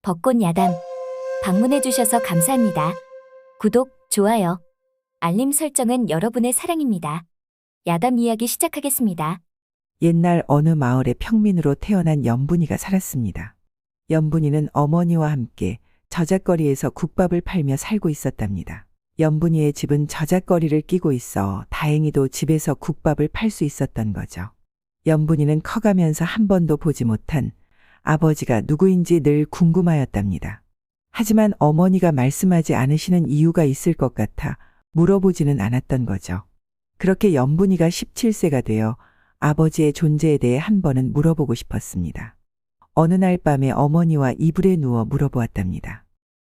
벚꽃 야담 방문해주셔서 감사합니다. 구독, 좋아요, 알림 설정은 여러분의 사랑입니다. 야담 이야기 시작하겠습니다. 옛날 어느 마을에 평민으로 태어난 연분이가 살았습니다. 연분이는 어머니와 함께 저잣거리에서 국밥을 팔며 살고 있었답니다. 연분이의 집은 저잣거리를 끼고 있어 다행히도 집에서 국밥을 팔 수 있었던 거죠. 연분이는 커가면서 한 번도 보지 못한 아버지가 누구인지 늘 궁금하였답니다. 하지만 어머니가 말씀하지 않으시는 이유가 있을 것 같아 물어보지는 않았던 거죠. 그렇게 연분이가 17세가 되어 아버지의 존재에 대해 한 번은 물어보고 싶었습니다. 어느 날 밤에 어머니와 이불에 누워 물어보았답니다.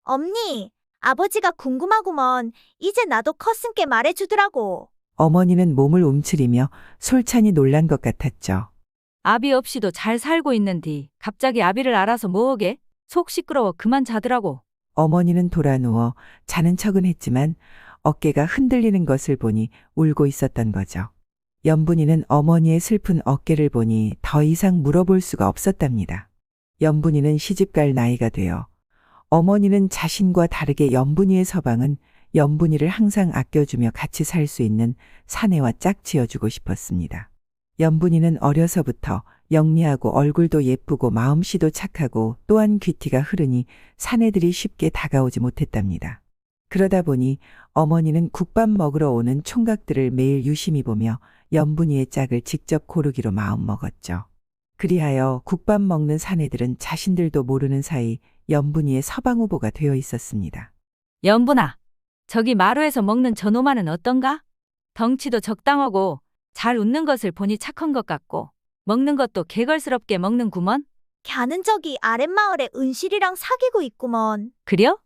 엄니, 아버지가 궁금하구먼. 이제 나도 컸으니까 말해주더라고. 어머니는 몸을 움츠리며 솔찬히 놀란 것 같았죠. 아비 없이도 잘 살고 있는디 갑자기 아비를 알아서 뭐하게? 속 시끄러워 그만 자더라고. 어머니는 돌아 누워 자는 척은 했지만 어깨가 흔들리는 것을 보니 울고 있었던 거죠. 연분이는 어머니의 슬픈 어깨를 보니 더 이상 물어볼 수가 없었답니다. 연분이는 시집갈 나이가 되어 어머니는 자신과 다르게 연분이의 서방은 연분이를 항상 아껴주며 같이 살 수 있는 사내와 짝지어주고 싶었습니다. 연분이는 어려서부터 영리하고 얼굴도 예쁘고 마음씨도 착하고 또한 귀티가 흐르니 사내들이 쉽게 다가오지 못했답니다. 그러다 보니 어머니는 국밥 먹으러 오는 총각들을 매일 유심히 보며 연분이의 짝을 직접 고르기로 마음먹었죠. 그리하여 국밥 먹는 사내들은 자신들도 모르는 사이 연분이의 서방 후보가 되어 있었습니다. 연분아, 저기 마루에서 먹는 저놈아는 어떤가? 덩치도 적당하고 잘 웃는 것을 보니 착한 것 같고 먹는 것도 개걸스럽게 먹는구먼. 걔는 저기 아랫마을에 은실이랑 사귀고 있구먼. 그려?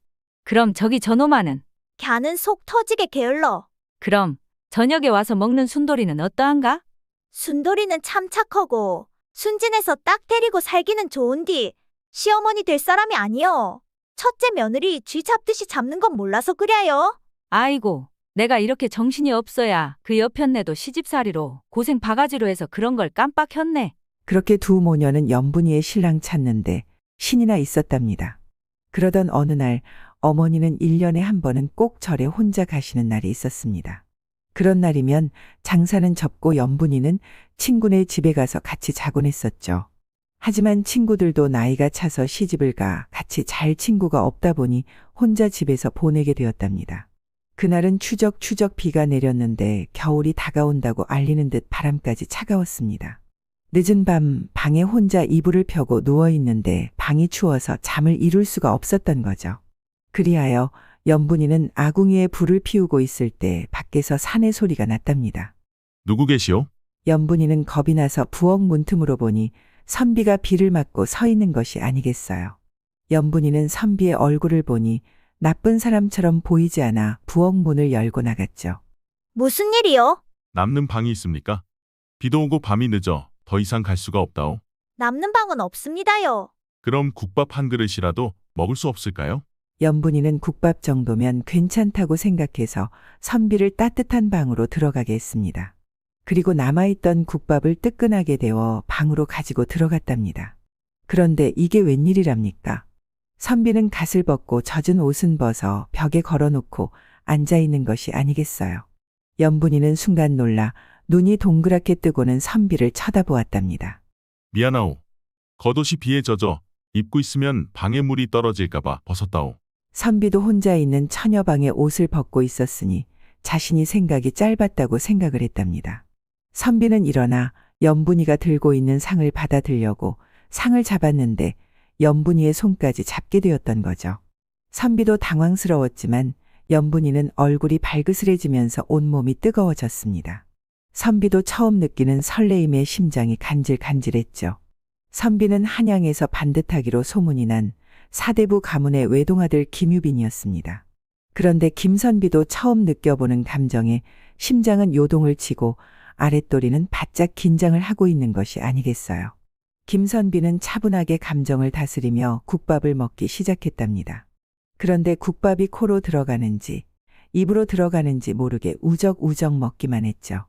그럼 저기 저놈아는? 걔는 속 터지게 게을러. 그럼 저녁에 와서 먹는 순돌이는 어떠한가? 순돌이는 참 착하고 순진해서 딱 데리고 살기는 좋은디 시어머니 될 사람이 아니여. 첫째 며느리 쥐 잡듯이 잡는 건 몰라서 그래요. 아이고, 내가 이렇게 정신이 없어야 그 여편네도 시집살이로 고생 바가지로 해서 그런 걸 깜빡했네. 그렇게 두 모녀는 연분이의 신랑 찾는데 신이나 있었답니다. 그러던 어느 날 어머니는 1년에 한 번은 꼭 절에 혼자 가시는 날이 있었습니다. 그런 날이면 장사는 접고 연분이는 친구네 집에 가서 같이 자곤 했었죠. 하지만 친구들도 나이가 차서 시집을 가 같이 잘 친구가 없다 보니 혼자 집에서 보내게 되었답니다. 그날은 추적추적 비가 내렸는데 겨울이 다가온다고 알리는 듯 바람까지 차가웠습니다. 늦은 밤 방에 혼자 이불을 펴고 누워있는데 방이 추워서 잠을 이룰 수가 없었던 거죠. 그리하여 연분이는 아궁이에 불을 피우고 있을 때 밖에서 사내 소리가 났답니다. 누구 계시오? 연분이는 겁이 나서 부엌 문틈으로 보니 선비가 비를 맞고 서 있는 것이 아니겠어요. 연분이는 선비의 얼굴을 보니 나쁜 사람처럼 보이지 않아 부엌 문을 열고 나갔죠. 무슨 일이요? 남는 방이 있습니까? 비도 오고 밤이 늦어 더 이상 갈 수가 없다오. 남는 방은 없습니다요. 그럼 국밥 한 그릇이라도 먹을 수 없을까요? 연분이는 국밥 정도면 괜찮다고 생각해서 선비를 따뜻한 방으로 들어가게 했습니다. 그리고 남아있던 국밥을 뜨끈하게 데워 방으로 가지고 들어갔답니다. 그런데 이게 웬일이랍니까? 선비는 갓을 벗고 젖은 옷은 벗어 벽에 걸어놓고 앉아있는 것이 아니겠어요. 연분이는 순간 놀라 눈이 동그랗게 뜨고는 선비를 쳐다보았답니다. 미안하오. 겉옷이 비에 젖어 입고 있으면 방에 물이 떨어질까봐 벗었다오. 선비도 혼자 있는 처녀방에 옷을 벗고 있었으니 자신이 생각이 짧았다고 생각을 했답니다. 선비는 일어나 연분이가 들고 있는 상을 받아들려고 상을 잡았는데 연분이의 손까지 잡게 되었던 거죠. 선비도 당황스러웠지만 연분이는 얼굴이 발그스레지면서 온몸이 뜨거워졌습니다. 선비도 처음 느끼는 설레임의 심장이 간질간질했죠. 선비는 한양에서 반듯하기로 소문이 난 사대부 가문의 외동아들 김유빈이었습니다. 그런데 김선비도 처음 느껴보는 감정에 심장은 요동을 치고 아랫도리는 바짝 긴장을 하고 있는 것이 아니겠어요. 김선비는 차분하게 감정을 다스리며 국밥을 먹기 시작했답니다. 그런데 국밥이 코로 들어가는지 입으로 들어가는지 모르게 우적우적 먹기만 했죠.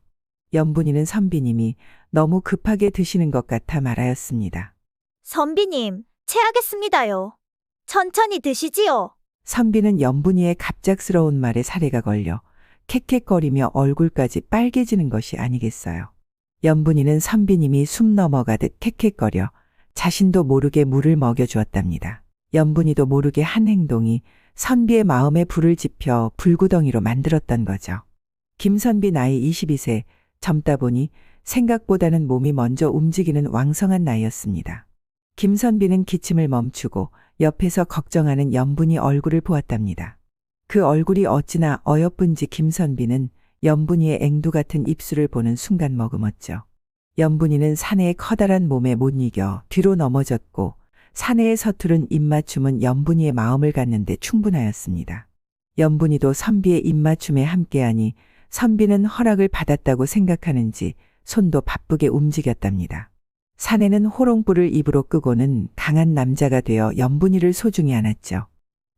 연분이는 선비님이 너무 급하게 드시는 것 같아 말하였습니다. 선비님, 체하겠습니다요. 천천히 드시지요. 선비는 연분이의 갑작스러운 말에 사례가 걸려 캑캑거리며 얼굴까지 빨개지는 것이 아니겠어요. 연분이는 선비님이 숨 넘어가듯 캑캑거려 자신도 모르게 물을 먹여주었답니다. 연분이도 모르게 한 행동이 선비의 마음에 불을 지펴 불구덩이로 만들었던 거죠. 김선비 나이 22세, 젊다 보니 생각보다는 몸이 먼저 움직이는 왕성한 나이였습니다. 김선비는 기침을 멈추고 옆에서 걱정하는 연분이 얼굴을 보았답니다. 그 얼굴이 어찌나 어여쁜지 김선비는 연분이의 앵두 같은 입술을 보는 순간 머금었죠. 연분이는 사내의 커다란 몸에 못 이겨 뒤로 넘어졌고 사내의 서투른 입맞춤은 연분이의 마음을 갖는데 충분하였습니다. 연분이도 선비의 입맞춤에 함께하니 선비는 허락을 받았다고 생각하는지 손도 바쁘게 움직였답니다. 사내는 호롱불을 입으로 끄고는 강한 남자가 되어 연분이를 소중히 안았죠.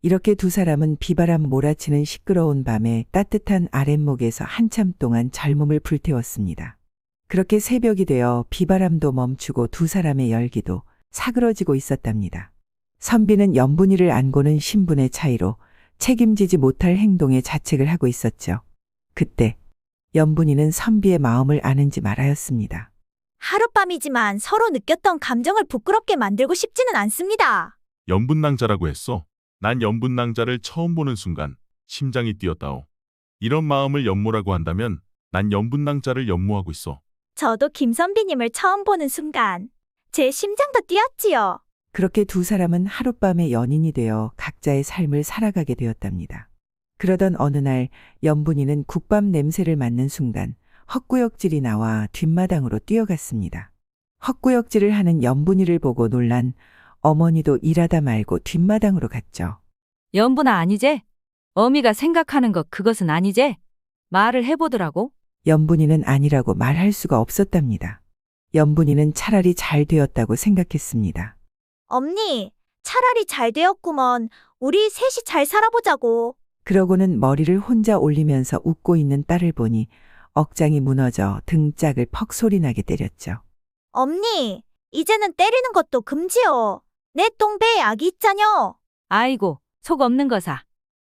이렇게 두 사람은 비바람 몰아치는 시끄러운 밤에 따뜻한 아랫목에서 한참 동안 젊음을 불태웠습니다. 그렇게 새벽이 되어 비바람도 멈추고 두 사람의 열기도 사그러지고 있었답니다. 선비는 연분이를 안고는 신분의 차이로 책임지지 못할 행동에 자책을 하고 있었죠. 그때 연분이는 선비의 마음을 아는지 말하였습니다. 하룻밤이지만 서로 느꼈던 감정을 부끄럽게 만들고 싶지는 않습니다. 연분낭자라고 했어. 난 연분낭자를 처음 보는 순간 심장이 뛰었다오. 이런 마음을 연모라고 한다면 난 연분낭자를 연모하고 있어. 저도 김선비님을 처음 보는 순간 제 심장도 뛰었지요. 그렇게 두 사람은 하룻밤에 연인이 되어 각자의 삶을 살아가게 되었답니다. 그러던 어느 날 연분이는 국밥 냄새를 맡는 순간 헛구역질이 나와 뒷마당으로 뛰어갔습니다. 헛구역질을 하는 연분이를 보고 놀란 어머니도 일하다 말고 뒷마당으로 갔죠. 연분아 아니제? 어미가 생각하는 것 그것은 아니제? 말을 해보더라고. 연분이는 아니라고 말할 수가 없었답니다. 연분이는 차라리 잘 되었다고 생각했습니다. 엄니, 차라리 잘 되었구먼. 우리 셋이 잘 살아보자고. 그러고는 머리를 혼자 올리면서 웃고 있는 딸을 보니 억장이 무너져 등짝을 퍽 소리나게 때렸죠. 엄니, 이제는 때리는 것도 금지요. 내 똥배에 아기 있자녀. 아이고, 속 없는 거사.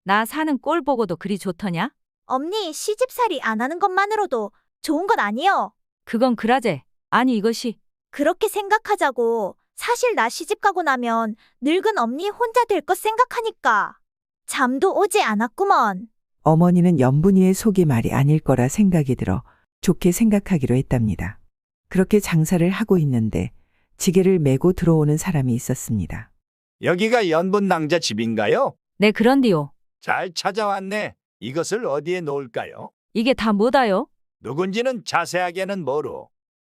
나 사는 꼴 보고도 그리 좋더냐? 엄니, 시집살이 안 하는 것만으로도 좋은 건 아니요. 그건 그라제. 아니 이것이. 그렇게 생각하자고. 사실 나 시집 가고 나면 늙은 엄니 혼자 될 것 생각하니까 잠도 오지 않았구먼. 어머니는 연분이의 속이 말이 아닐 거라 생각이 들어 좋게 생각하기로 했답니다. 그렇게 장사를 하고 있는데 지게를 메고 들어오는 사람이 있었습니다. 여기가 연분낭자 집인가요? 네 그런디요. 잘 찾아왔네. 이것을 어디에 놓을까요? 이게 다 뭐다요? 누군지는 자세하게는 모르.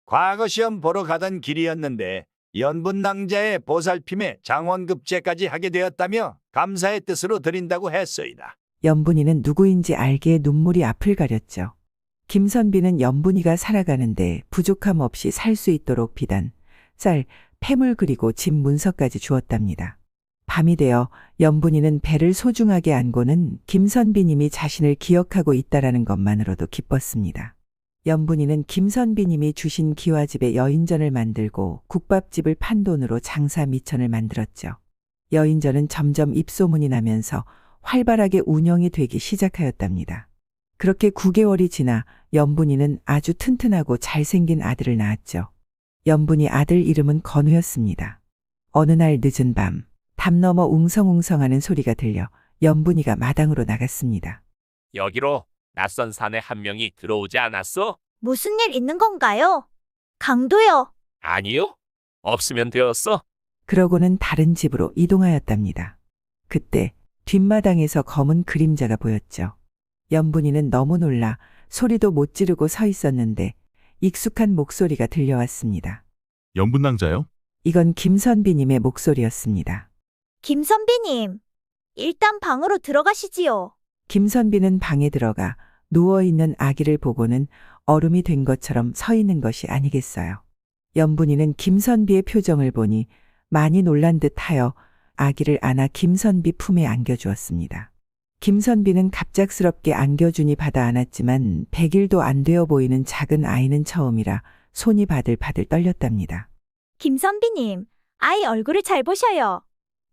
과거 시험 보러 가던 길이었는데 연분낭자의 보살핌에 장원급제까지 하게 되었다며 감사의 뜻으로 드린다고 했소이다. 연분이는 누구인지 알기에 눈물이 앞을 가렸죠. 김선비는 연분이가 살아가는데 부족함 없이 살 수 있도록 비단, 쌀, 폐물 그리고 집 문서까지 주었답니다. 밤이 되어 연분이는 배를 소중하게 안고는 김선비님이 자신을 기억하고 있다라는 것만으로도 기뻤습니다. 연분이는 김선비님이 주신 기와집에 여인전을 만들고 국밥집을 판 돈으로 장사 미천을 만들었죠. 여인전은 점점 입소문이 나면서 활발하게 운영이 되기 시작하였답니다. 그렇게 9개월이 지나 연분이는 아주 튼튼하고 잘생긴 아들을 낳았죠. 연분이 아들 이름은 건우였습니다. 어느 날 늦은 밤, 담 너머 웅성웅성하는 소리가 들려 연분이가 마당으로 나갔습니다. 여기로 낯선 사내 한 명이 들어오지 않았어? 무슨 일 있는 건가요? 강도요. 아니요. 없으면 되었어. 그러고는 다른 집으로 이동하였답니다. 그때 뒷마당에서 검은 그림자가 보였죠. 연분이는 너무 놀라 소리도 못 지르고 서 있었는데 익숙한 목소리가 들려왔습니다. 연분낭자요? 이건 김선비님의 목소리였습니다. 김선비님, 일단 방으로 들어가시지요. 김선비는 방에 들어가 누워있는 아기를 보고는 얼음이 된 것처럼 서 있는 것이 아니겠어요. 연분이는 김선비의 표정을 보니 많이 놀란 듯하여 아기를 안아 김선비 품에 안겨주었습니다. 김선비는 갑작스럽게 안겨주니 받아 안았지만 100일도 안 되어 보이는 작은 아이는 처음이라 손이 바들바들 떨렸답니다. 김선비님, 아이 얼굴을 잘 보셔요.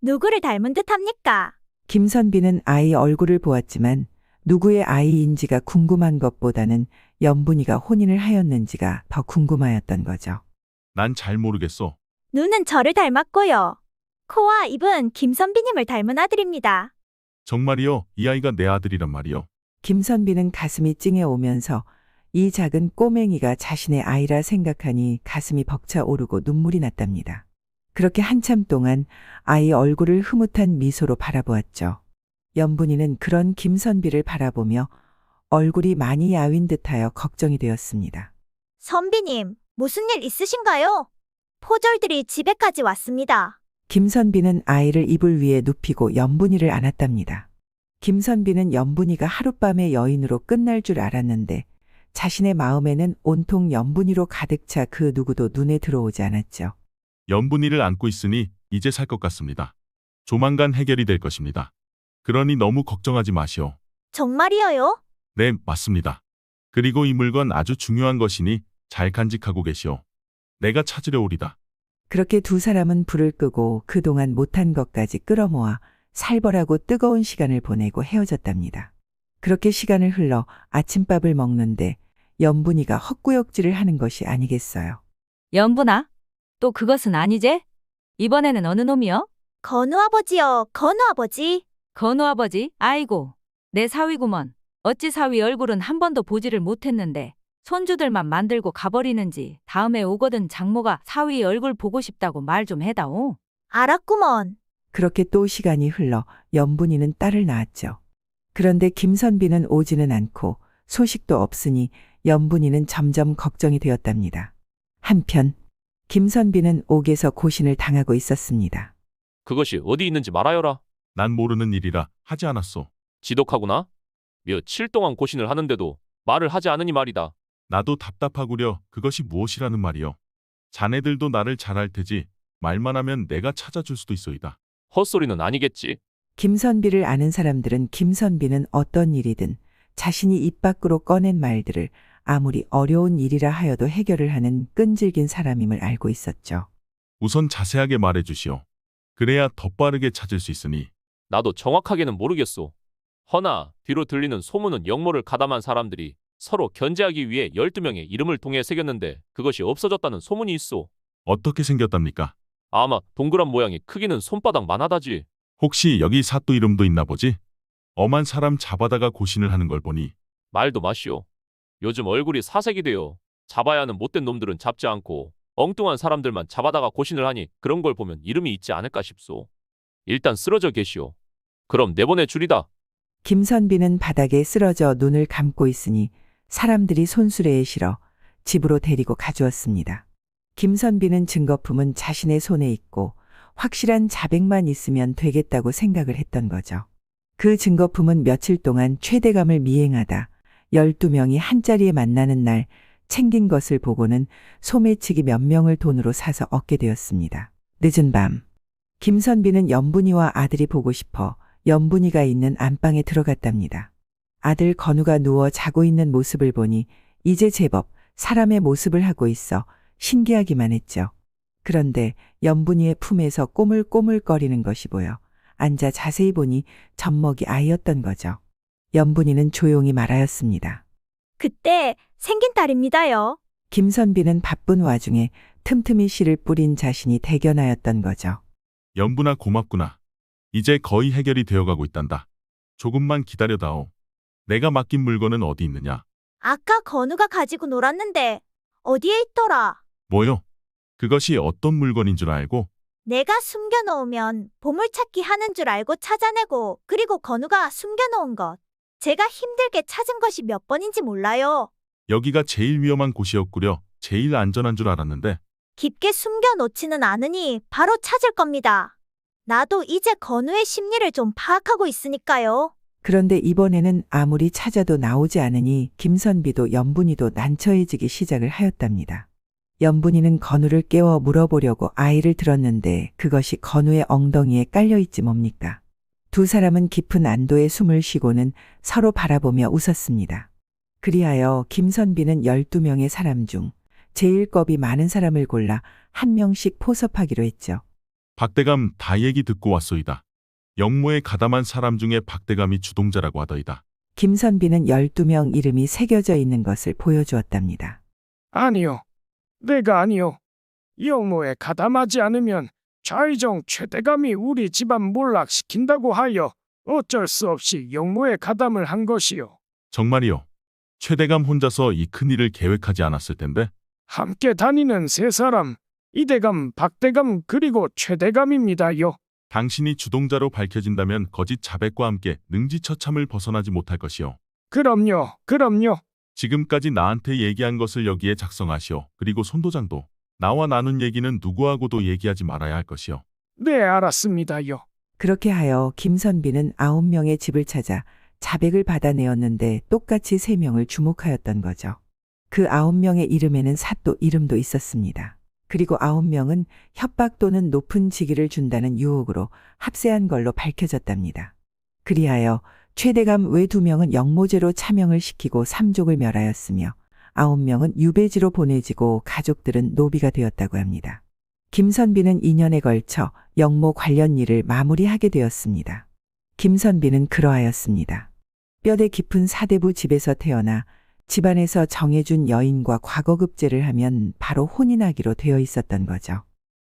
누구를 닮은 듯 합니까? 김선비는 아이 얼굴을 보았지만 누구의 아이인지가 궁금한 것보다는 연분이가 혼인을 하였는지가 더 궁금하였던 거죠. 난 잘 모르겠어. 눈은 저를 닮았고요. 코와 입은 김선비님을 닮은 아들입니다. 정말이요? 이 아이가 내 아들이란 말이요. 김선비는 가슴이 찡해 오면서 이 작은 꼬맹이가 자신의 아이라 생각하니 가슴이 벅차 오르고 눈물이 났답니다. 그렇게 한참 동안 아이 얼굴을 흐뭇한 미소로 바라보았죠. 연분이는 그런 김선비를 바라보며 얼굴이 많이 야윈 듯하여 걱정이 되었습니다. 선비님, 무슨 일 있으신가요? 포졸들이 집에까지 왔습니다. 김선비는 아이를 이불 위에 눕히고 연분이를 안았답니다. 김선비는 연분이가 하룻밤의 여인으로 끝날 줄 알았는데 자신의 마음에는 온통 연분이로 가득 차 그 누구도 눈에 들어오지 않았죠. 연분이를 안고 있으니 이제 살 것 같습니다. 조만간 해결이 될 것입니다. 그러니 너무 걱정하지 마시오. 정말이에요? 네, 맞습니다. 그리고 이 물건 아주 중요한 것이니 잘 간직하고 계시오. 내가 찾으려 오리다. 그렇게 두 사람은 불을 끄고 그동안 못한 것까지 끌어모아 살벌하고 뜨거운 시간을 보내고 헤어졌답니다. 그렇게 시간을 흘러 아침밥을 먹는데 연분이가 헛구역질을 하는 것이 아니겠어요. 연분아, 또 그것은 아니제? 이번에는 어느 놈이여? 건우 아버지요, 건우 아버지. 건우 아버지, 아이고, 내 사위구먼. 어찌 사위 얼굴은 한 번도 보지를 못했는데 손주들만 만들고 가버리는지 다음에 오거든 장모가 사위 얼굴 보고 싶다고 말 좀 해다오. 알았구먼. 그렇게 또 시간이 흘러 연분이는 딸을 낳았죠. 그런데 김선비는 오지는 않고 소식도 없으니 연분이는 점점 걱정이 되었답니다. 한편 김선비는 옥에서 고신을 당하고 있었습니다. 그것이 어디 있는지 말하여라. 난 모르는 일이라 하지 않았소. 지독하구나. 며칠 동안 고신을 하는데도 말을 하지 않으니 말이다. 나도 답답하구려. 그것이 무엇이라는 말이요. 자네들도 나를 잘 알 테지. 말만 하면 내가 찾아줄 수도 있소이다. 헛소리는 아니겠지. 김선비를 아는 사람들은 김선비는 어떤 일이든 자신이 입 밖으로 꺼낸 말들을 아무리 어려운 일이라 하여도 해결을 하는 끈질긴 사람임을 알고 있었죠. 우선 자세하게 말해 주시오. 그래야 더 빠르게 찾을 수 있으니. 나도 정확하게는 모르겠소. 허나 뒤로 들리는 소문은 영모를 가담한 사람들이 서로 견제하기 위해 12명의 이름을 통해 새겼는데 그것이 없어졌다는 소문이 있소. 어떻게 생겼답니까? 아마 동그란 모양이 크기는 손바닥만 하다지. 혹시 여기 사또 이름도 있나 보지? 엄한 사람 잡아다가 고신을 하는 걸 보니. 말도 마시오. 요즘 얼굴이 사색이 되어 잡아야 하는 못된 놈들은 잡지 않고 엉뚱한 사람들만 잡아다가 고신을 하니 그런 걸 보면 이름이 있지 않을까 싶소. 일단 쓰러져 계시오. 그럼 내보내 주리다. 김선비는 바닥에 쓰러져 눈을 감고 있으니 사람들이 손수레에 실어 집으로 데리고 가주었습니다. 김선비는 증거품은 자신의 손에 있고 확실한 자백만 있으면 되겠다고 생각을 했던 거죠. 그 증거품은 며칠 동안 최대감을 미행하다 12명이 한자리에 만나는 날 챙긴 것을 보고는 소매치기 몇 명을 돈으로 사서 얻게 되었습니다. 늦은 밤, 김선비는 연분이와 아들이 보고 싶어 연분이가 있는 안방에 들어갔답니다. 아들 건우가 누워 자고 있는 모습을 보니 이제 제법 사람의 모습을 하고 있어 신기하기만 했죠. 그런데 연분이의 품에서 꼬물꼬물거리는 것이 보여 앉아 자세히 보니 젖먹이 아이였던 거죠. 연분이는 조용히 말하였습니다. 그때 생긴 딸입니다요. 김선비는 바쁜 와중에 틈틈이 씨를 뿌린 자신이 대견하였던 거죠. 연분아 고맙구나. 이제 거의 해결이 되어가고 있단다. 조금만 기다려다오. 내가 맡긴 물건은 어디 있느냐? 아까 건우가 가지고 놀았는데 어디에 있더라? 뭐요? 그것이 어떤 물건인 줄 알고? 내가 숨겨놓으면 보물찾기 하는 줄 알고 찾아내고 그리고 건우가 숨겨놓은 것. 제가 힘들게 찾은 것이 몇 번인지 몰라요. 여기가 제일 위험한 곳이었구려. 제일 안전한 줄 알았는데. 깊게 숨겨놓지는 않으니 바로 찾을 겁니다. 나도 이제 건우의 심리를 좀 파악하고 있으니까요. 그런데 이번에는 아무리 찾아도 나오지 않으니 김선비도 연분이도 난처해지기 시작을 하였답니다. 연분이는 건우를 깨워 물어보려고 아이를 들었는데 그것이 건우의 엉덩이에 깔려있지 뭡니까? 두 사람은 깊은 안도의 숨을 쉬고는 서로 바라보며 웃었습니다. 그리하여 김선비는 12명의 사람 중 제일 겁이 많은 사람을 골라 한 명씩 포섭하기로 했죠. 박대감 다 얘기 듣고 왔소이다. 영모에 가담한 사람 중에 박대감이 주동자라고 하더이다. 김선비는 12명 이름이 새겨져 있는 것을 보여주었답니다. 아니요. 내가 아니요. 영모에 가담하지 않으면 좌의정 최대감이 우리 집안 몰락시킨다고 하여 어쩔 수 없이 영모에 가담을 한 것이요. 정말이요. 최대감 혼자서 이 큰일을 계획하지 않았을 텐데. 함께 다니는 세 사람, 이대감, 박대감 그리고 최대감입니다요. 당신이 주동자로 밝혀진다면 거짓 자백과 함께 능지처참을 벗어나지 못할 것이요. 그럼요. 그럼요. 지금까지 나한테 얘기한 것을 여기에 작성하시오. 그리고 손도장도 나와 나눈 얘기는 누구하고도 얘기하지 말아야 할 것이요. 네, 알았습니다요. 그렇게 하여 김선비는 9명의 집을 찾아 자백을 받아내었는데 똑같이 3명을 주목하였던 거죠. 그 9명의 이름에는 사또 이름도 있었습니다. 그리고 9명은 협박 또는 높은 직위를 준다는 유혹으로 합세한 걸로 밝혀졌답니다. 그리하여 최대감 외 2명은 영모죄로 차명을 시키고 삼족을 멸하였으며 9명은 유배지로 보내지고 가족들은 노비가 되었다고 합니다. 김선비는 2년에 걸쳐 영모 관련 일을 마무리하게 되었습니다. 김선비는 그러하였습니다. 뼈대 깊은 사대부 집에서 태어나 집안에서 정해준 여인과 과거급제를 하면 바로 혼인하기로 되어 있었던 거죠.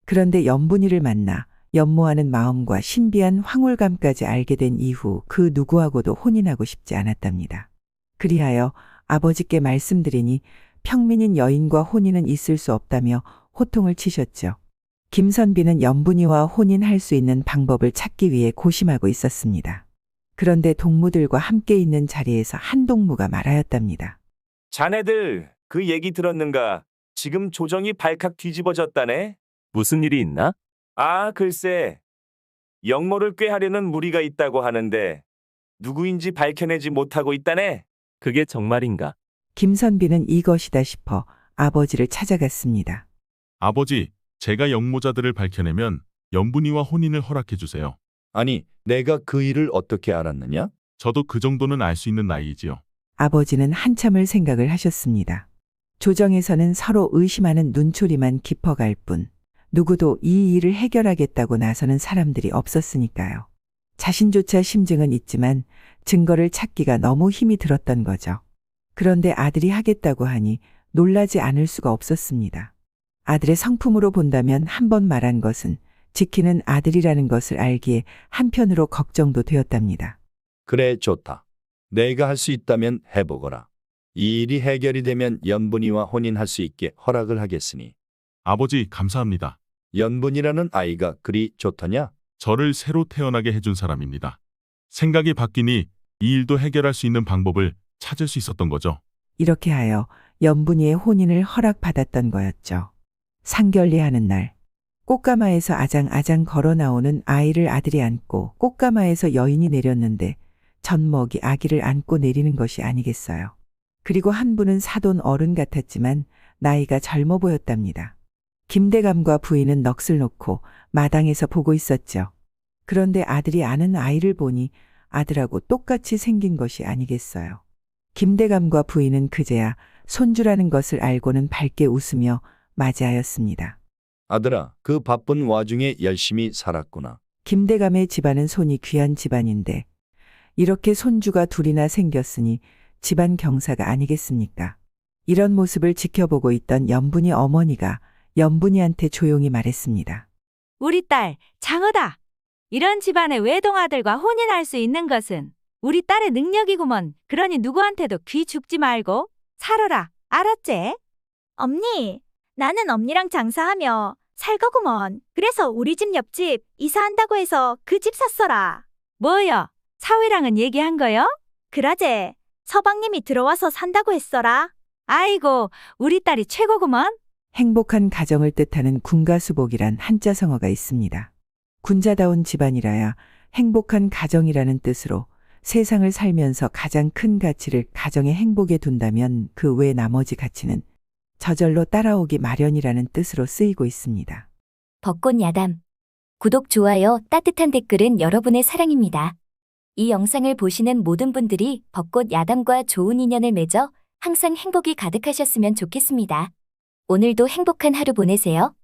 그런데 연분이를 만나 연모하는 마음과 신비한 황홀감까지 알게 된 이후 그 누구하고도 혼인하고 싶지 않았답니다. 그리하여 아버지께 말씀드리니 평민인 여인과 혼인은 있을 수 없다며 호통을 치셨죠. 김선비는 연분이와 혼인할 수 있는 방법을 찾기 위해 고심하고 있었습니다. 그런데 동무들과 함께 있는 자리에서 한 동무가 말하였답니다. 자네들 그 얘기 들었는가? 지금 조정이 발칵 뒤집어졌다네? 무슨 일이 있나? 아, 글쎄. 영모를 꾀하려는 무리가 있다고 하는데 누구인지 밝혀내지 못하고 있다네? 그게 정말인가? 김선비는 이것이다 싶어 아버지를 찾아갔습니다. 아버지, 제가 영모자들을 밝혀내면 연분이와 혼인을 허락해 주세요. 아니, 내가 그 일을 어떻게 알았느냐? 저도 그 정도는 알 수 있는 나이이지요. 아버지는 한참을 생각을 하셨습니다. 조정에서는 서로 의심하는 눈초리만 깊어갈 뿐 누구도 이 일을 해결하겠다고 나서는 사람들이 없었으니까요. 자신조차 심증은 있지만 증거를 찾기가 너무 힘이 들었던 거죠. 그런데 아들이 하겠다고 하니 놀라지 않을 수가 없었습니다. 아들의 성품으로 본다면 한 번 말한 것은 지키는 아들이라는 것을 알기에 한편으로 걱정도 되었답니다. 그래, 좋다. 내가 할 수 있다면 해보거라. 이 일이 해결이 되면 연분이와 혼인할 수 있게 허락을 하겠으니. 아버지, 감사합니다. 연분이라는 아이가 그리 좋더냐? 저를 새로 태어나게 해준 사람입니다. 생각이 바뀌니 이 일도 해결할 수 있는 방법을 찾을 수 있었던 거죠. 이렇게 하여 연분이의 혼인을 허락받았던 거였죠. 상견례하는 날 꽃가마에서 아장아장 걸어 나오는 아이를 아들이 안고 꽃가마에서 여인이 내렸는데 젖먹이 아기를 안고 내리는 것이 아니겠어요. 그리고 한 분은 사돈 어른 같았지만 나이가 젊어 보였답니다. 김대감과 부인은 넋을 놓고 마당에서 보고 있었죠. 그런데 아들이 아는 아이를 보니 아들하고 똑같이 생긴 것이 아니겠어요. 김대감과 부인은 그제야 손주라는 것을 알고는 밝게 웃으며 맞이하였습니다. 아들아, 그 바쁜 와중에 열심히 살았구나. 김대감의 집안은 손이 귀한 집안인데 이렇게 손주가 둘이나 생겼으니 집안 경사가 아니겠습니까? 이런 모습을 지켜보고 있던 연분이 어머니가 연분이한테 조용히 말했습니다. 우리 딸 장어다. 이런 집안의 외동아들과 혼인할 수 있는 것은 우리 딸의 능력이구먼. 그러니 누구한테도 귀 죽지 말고 살아라. 알았지? 엄니, 나는 엄니랑 장사하며 살 거구먼. 그래서 우리 집 옆집 이사한다고 해서 그 집 샀어라. 뭐여? 사위랑은 얘기한 거요? 그라제, 서방님이 들어와서 산다고 했어라. 아이고, 우리 딸이 최고구먼. 행복한 가정을 뜻하는 군가수복이란 한자성어가 있습니다. 군자다운 집안이라야 행복한 가정이라는 뜻으로 세상을 살면서 가장 큰 가치를 가정의 행복에 둔다면 그 외 나머지 가치는 저절로 따라오기 마련이라는 뜻으로 쓰이고 있습니다. 벚꽃 야담. 구독, 좋아요, 따뜻한 댓글은 여러분의 사랑입니다. 이 영상을 보시는 모든 분들이 벚꽃 야담과 좋은 인연을 맺어 항상 행복이 가득하셨으면 좋겠습니다. 오늘도 행복한 하루 보내세요.